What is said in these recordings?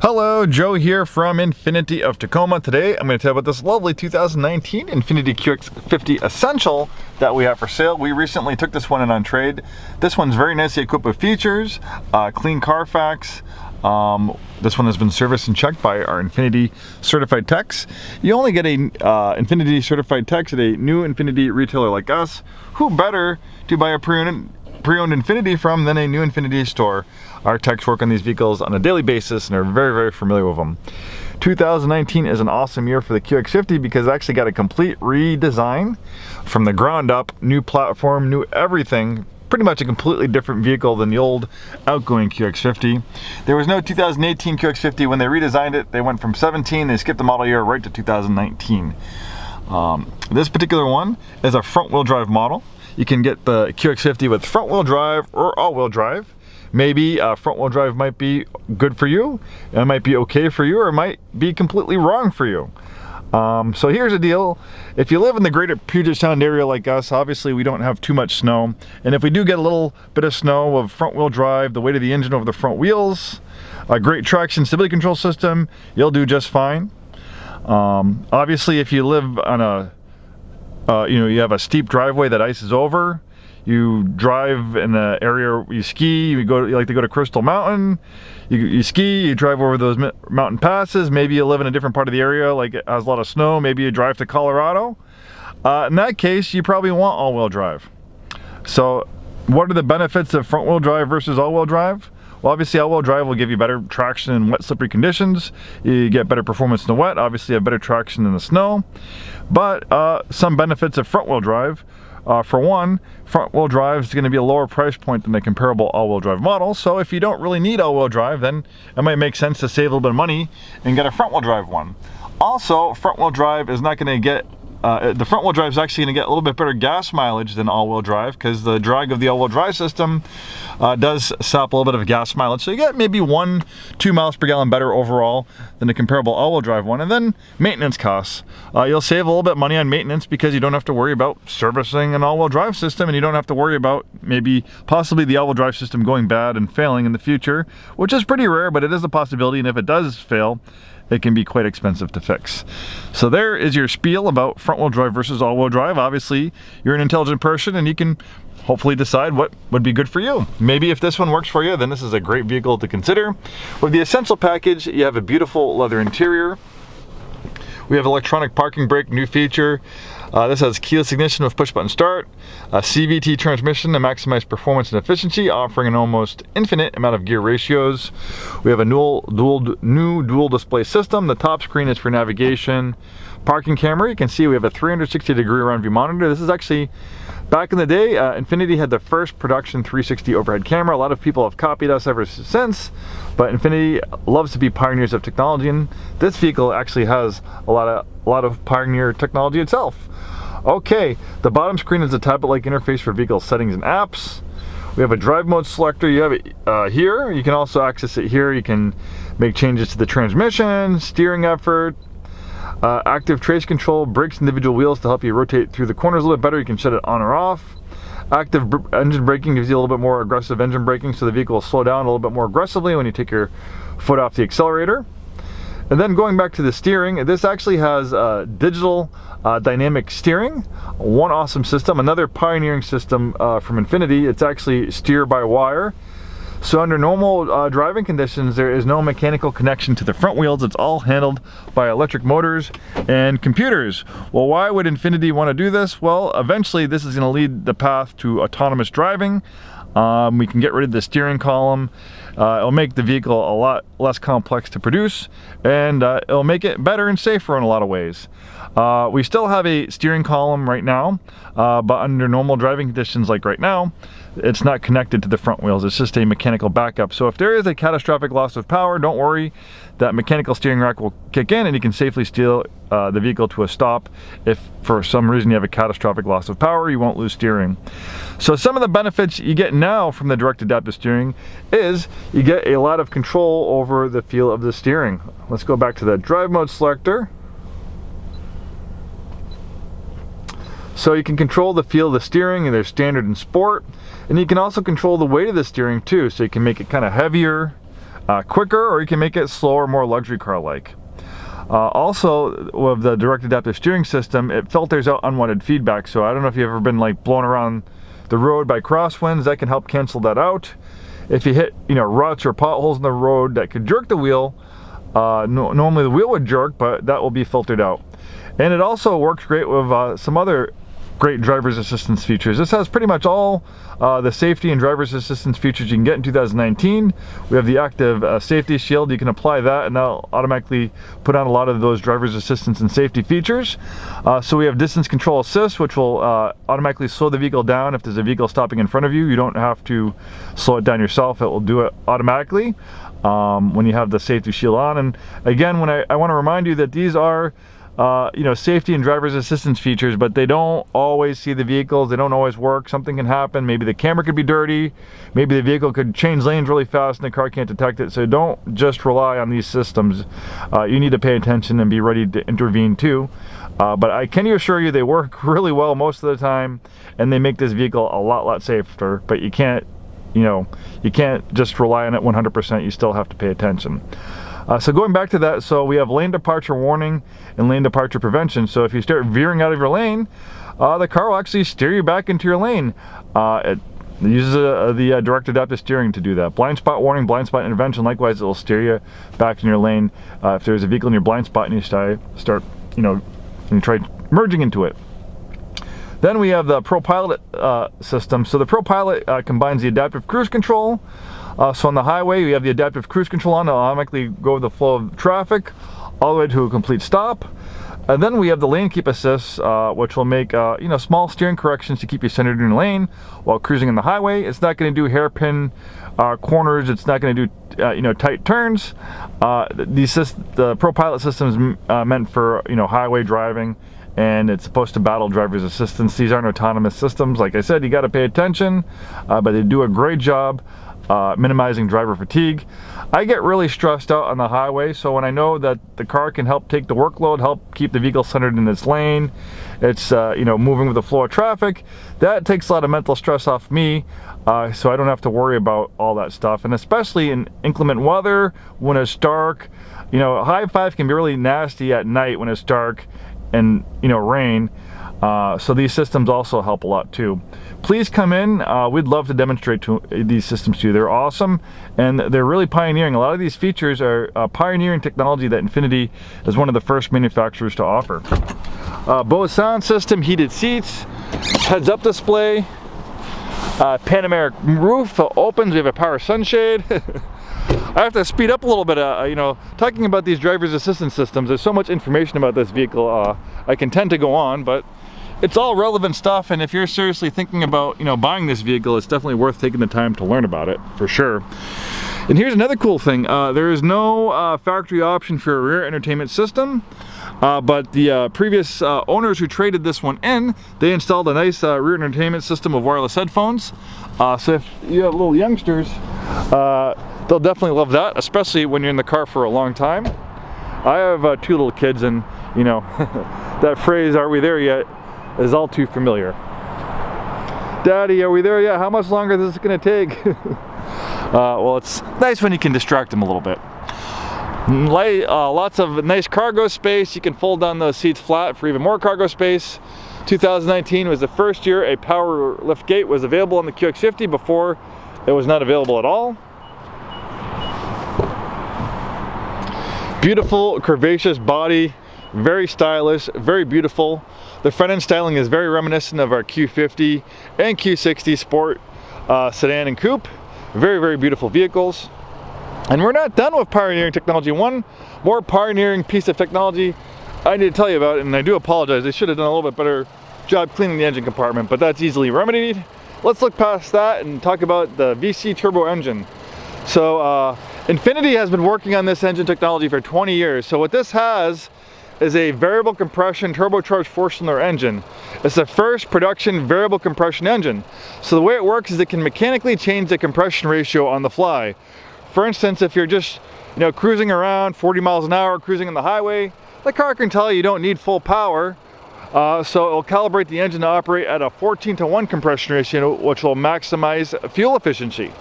Hello, Joe here from Infiniti of Tacoma. Today I'm going to tell you about this lovely 2019 Infiniti QX50 Essential that we have for sale. We recently took this one in on trade. This one's very nicely equipped with features, clean Carfax. This one has been serviced and checked by our Infiniti certified techs. You only get a Infiniti certified techs at a new Infiniti retailer like us. Who better to buy a pre-owned Infiniti from than a new Infiniti store? Our techs work on these vehicles on a daily basis and are very familiar with them. 2019 is an awesome year for the QX50 because it actually got a complete redesign from the ground up, new platform, new everything. Pretty much a completely different vehicle than the old outgoing QX50. There was no 2018 QX50. When they redesigned it, they went from 17, they skipped the model year right to 2019. This particular one is a front wheel drive model. You can get the QX50 with front wheel drive or all wheel drive. Maybe front wheel drive might be good for you, it might be okay for you, or it might be completely wrong for you. So here's the deal. If you live in the greater Puget Sound area like us, obviously we don't have too much snow. And if we do get a little bit of snow of front wheel drive, the weight of the engine over the front wheels, a great traction stability control system, you'll do just fine. Obviously if you live on a, you have a steep driveway that ices over, you drive in the area, you ski, you like to go to Crystal Mountain, you ski, you drive over those mountain passes, maybe you live in a different part of the area like it has a lot of snow, maybe you drive to Colorado. In that case, you probably want all-wheel drive. So what are the benefits of front-wheel drive versus all-wheel drive? Well, obviously all-wheel drive will give you better traction in wet, slippery conditions. You get better performance in the wet, obviously you have better traction in the snow. But some benefits of front-wheel drive. For one, front-wheel drive is going to be a lower price point than the comparable all-wheel drive model. So if you don't really need all-wheel drive, then it might make sense to save a little bit of money and get a front-wheel drive one. Also, front-wheel drive is not going to get the front wheel drive is actually going to get a little bit better gas mileage than all-wheel drive because the drag of the all-wheel drive system does sap a little bit of gas mileage. So you get maybe 1-2 miles per gallon better overall than the comparable all-wheel drive one. And then maintenance costs. You'll save a little bit of money on maintenance because you don't have to worry about servicing an all-wheel drive system, and you don't have to worry about possibly the all-wheel drive system going bad and failing in the future, which is pretty rare, but it is a possibility. And if it does fail, it can be quite expensive to fix. So there is your spiel about front-wheel drive versus all-wheel drive. Obviously, you're an intelligent person and you can hopefully decide what would be good for you. Maybe if this one works for you, then this is a great vehicle to consider. With the Essential package, you have a beautiful leather interior. We have electronic parking brake, new feature. This has keyless ignition with push button start, a CVT transmission to maximize performance and efficiency, offering an almost infinite amount of gear ratios. We have a new dual display system. The top screen is for navigation. Parking camera, you can see we have a 360-degree around view monitor. This is actually, back in the day, Infiniti had the first production 360 overhead camera. A lot of people have copied us ever since, but Infiniti loves to be pioneers of technology, and this vehicle actually has a lot of pioneer technology itself. Okay, the bottom screen is a tablet-like interface for vehicle settings and apps. We have a drive mode selector. You have it here. You can also access it here. You can make changes to the transmission, steering effort, active trace control, brakes individual wheels to help you rotate through the corners a little bit better. You can shut it on or off. Active engine braking gives you a little bit more aggressive engine braking, so the vehicle will slow down a little bit more aggressively when you take your foot off the accelerator. And then going back to the steering, this actually has digital dynamic steering, one awesome system. Another pioneering system from Infiniti, it's actually steer by wire. So under normal driving conditions, there is no mechanical connection to the front wheels. It's all handled by electric motors and computers. Well, why would Infiniti want to do this? Well, eventually this is going to lead the path to autonomous driving. We can get rid of the steering column. It'll make the vehicle a lot less complex to produce, and it'll make it better and safer in a lot of ways. We still have a steering column right now, but under normal driving conditions like right now, it's not connected to the front wheels. It's just a mechanical backup. So if there is a catastrophic loss of power, don't worry. That mechanical steering rack will kick in and you can safely steer the vehicle to a stop. If for some reason you have a catastrophic loss of power, you won't lose steering. So some of the benefits you get now from the direct adaptive steering is you get a lot of control over the feel of the steering. Let's go back to the drive mode selector. So you can control the feel of the steering, and there's standard and sport. And you can also control the weight of the steering too, so you can make it kind of heavier, quicker, or you can make it slower, more luxury car-like. Also, with the direct adaptive steering system, it filters out unwanted feedback. So I don't know if you've ever been like blown around the road by crosswinds. That can help cancel that out. If you hit, ruts or potholes in the road that could jerk the wheel, normally the wheel would jerk, but that will be filtered out. And it also works great with some other great driver's assistance features. This has pretty much all the safety and driver's assistance features you can get in 2019. We have the active safety shield. You can apply that and that'll automatically put on a lot of those driver's assistance and safety features. So we have distance control assist, which will automatically slow the vehicle down if there's a vehicle stopping in front of you. You don't have to slow it down yourself. It will do it automatically when you have the safety shield on. And again, I want to remind you that these are safety and driver's assistance features, but they don't always see the vehicles. They don't always work. Something can happen. Maybe the camera could be dirty. Maybe the vehicle could change lanes really fast and the car can't detect it. So don't just rely on these systems. You need to pay attention and be ready to intervene too. But I can assure you they work really well most of the time, and they make this vehicle a lot safer. But you can't just rely on it 100%. You still have to pay attention. So going back to that, so we have lane departure warning and lane departure prevention. So if you start veering out of your lane, the car will actually steer you back into your lane. It uses the direct adaptive steering to do that. Blind spot warning, blind spot intervention, likewise it will steer you back in your lane. If there's a vehicle in your blind spot and you start, and you try merging into it. Then we have the ProPilot system. So the ProPilot combines the adaptive cruise control. So on the highway, we have the adaptive cruise control on to automatically go with the flow of traffic all the way to a complete stop. And then we have the lane keep assist, which will make small steering corrections to keep you centered in your lane while cruising on the highway. It's not going to do hairpin corners. It's not going to do tight turns. The ProPilot system is meant for highway driving, and it's supposed to battle driver's assistance. These aren't autonomous systems. Like I said, you got to pay attention, but they do a great job minimizing driver fatigue. I get really stressed out on the highway, so when I know that the car can help take the workload, help keep the vehicle centered in its lane, it's moving with the flow of traffic, that takes a lot of mental stress off me, so I don't have to worry about all that stuff. And especially in inclement weather, when it's dark, high five can be really nasty at night when it's dark and rain. So these systems also help a lot too. Please come in. We'd love to demonstrate these systems to you. They're awesome, and they're really pioneering. A lot of these features are pioneering technology that Infiniti is one of the first manufacturers to offer. Bose sound system, heated seats, heads-up display, panoramic roof opens. We have a power sunshade. I have to speed up a little bit, talking about these driver's assistance systems. There's so much information about this vehicle, I can tend to go on, but it's all relevant stuff, and if you're seriously thinking about, buying this vehicle, it's definitely worth taking the time to learn about it, for sure. And here's another cool thing. There is no factory option for a rear entertainment system, but the previous owners who traded this one in, they installed a nice rear entertainment system with wireless headphones. So if you have little youngsters, they'll definitely love that, especially when you're in the car for a long time. I have 2 little kids, and that phrase, "Are we there yet?" is all too familiar. "Daddy, are we there yet? How much longer is this going to take?" Well, it's nice when you can distract them a little bit. Lots of nice cargo space. You can fold down those seats flat for even more cargo space. 2019 was the first year a power lift gate was available on the QX50. Before, it was not available at all. Beautiful curvaceous body, very stylish, very beautiful. The front end styling is very reminiscent of our Q50 and Q60 Sport sedan and coupe. Very beautiful vehicles. And we're not done with pioneering technology. One more pioneering piece of technology I need to tell you about, and I do apologize, they should have done a little bit better job cleaning the engine compartment, but that's easily remedied. Let's look past that and talk about the VC turbo engine. So Infiniti has been working on this engine technology for 20 years. So what this has is a variable compression turbocharged 4-cylinder engine. It's the first production variable compression engine. So the way it works is it can mechanically change the compression ratio on the fly. For instance, if you're just cruising around 40 miles an hour, cruising on the highway, the car can tell you don't need full power. So it'll calibrate the engine to operate at a 14:1 compression ratio, which will maximize fuel efficiency.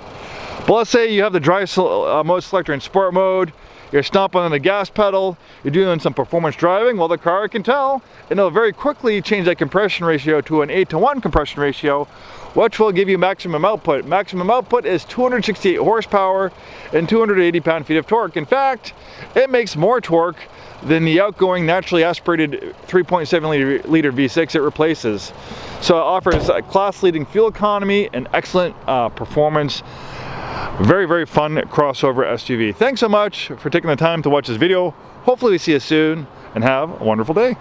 But let's say you have the drive mode selector in sport mode, you're stomping on the gas pedal, you're doing some performance driving, well the car can tell, and it'll very quickly change that compression ratio to an 8:1 compression ratio, which will give you maximum output. Maximum output is 268 horsepower and 280 pound-feet of torque. In fact, it makes more torque than the outgoing naturally aspirated 3.7 liter V6 it replaces. So it offers a class-leading fuel economy and excellent performance. Very, very fun crossover SUV. Thanks so much for taking the time to watch this video. Hopefully we see you soon, and have a wonderful day.